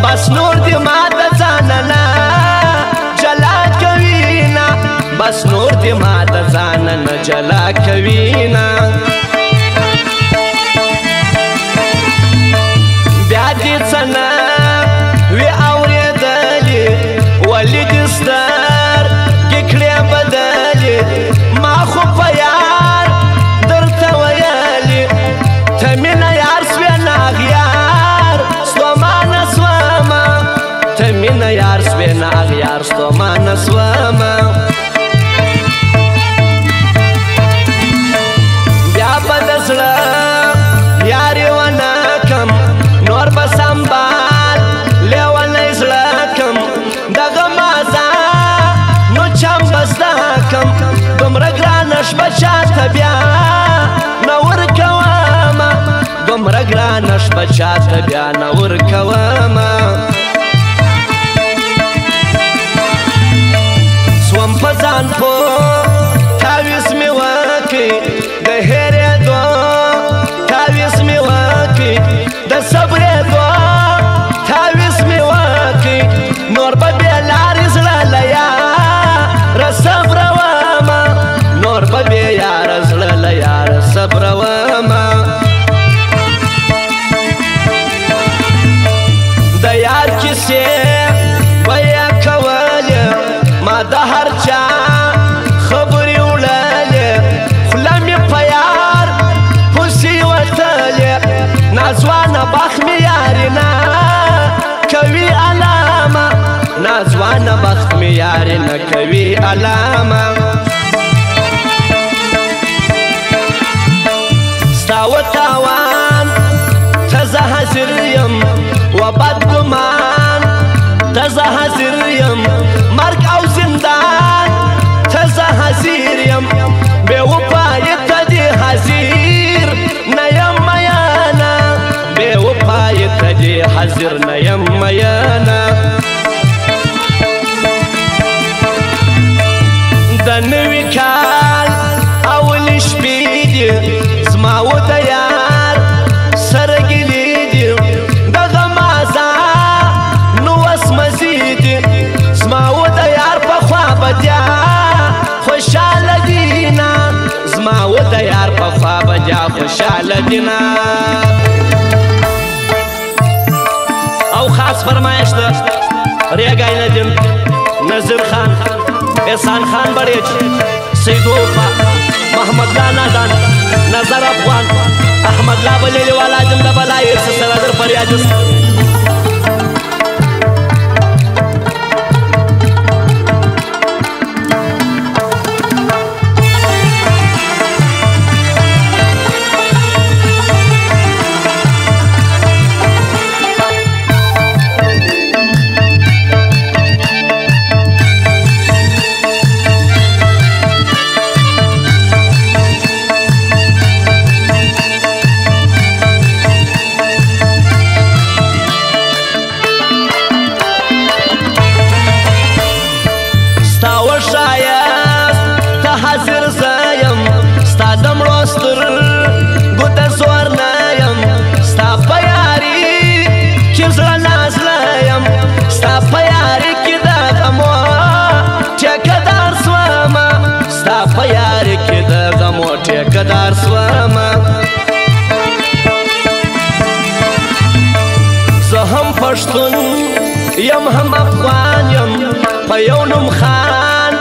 بس نور دی ما د ځاننه جلا کوینا بس نور دی ما د ځاننه جلا کوینا بیا دې څنه وی اورېدلې ولې دې سترګې کړې بدلې ما خو په یار درته ویلې ته مینه یار سوې ناغیار ستومانه سومه ته مینه یار سوې ناغیار ستومانه سومه بیا به د زړه یارې ونه کم نور به سنبال لیونی زړه کم دغه مازه نو چم به زده کم دومره ګرانه شپه چاته بیا نه ورکومه دومره ګرانه شپه چاته بیا نه ورکومه سوم په ځان پوه تاویز مې وکړې د هېرېدو تاویز مې وکړې د صبرېدو تاویز مې وکړې نور به بې لارې زړه له یاره صبرومه نور به بې یاره زړه له یاره صبرومه د یار کیسې به یې کولې ما د هر چا خبرې وړلې خوله مې په یار پسې وتلې ناځوانه بخت مې یارې نه کوي علامه ناځوانه بخت مې یارې نه کوي علامه ستا و تاوان ته زه حاضر یم و بدګمان ته زه حاضر یم مرګ او زندان ته زه حاضر یم بې وفایې ته دې حاضر نه یم میانه بې وفایې ته دې حاضر نه یم میانه د نوي کال اولې شپې دي زما و د یار سره ګیلې دي دغه مازه نو وس مزې دي زما و د یار په خوا به بیا خوشحاله دینه زما و د یار په خوا به بیا خوشحاله دینه او خاص فرمایش ده ریګای ندیم نظر خان احسان خان بڑیچ سیدو وفا محمد لا نادان نظر افغان احمد لا بلیلی والا جمله بلائی سسر ادر فریادس ټیکدار سومه زه هم پښتون یم هم افغان یم په یو نوم خان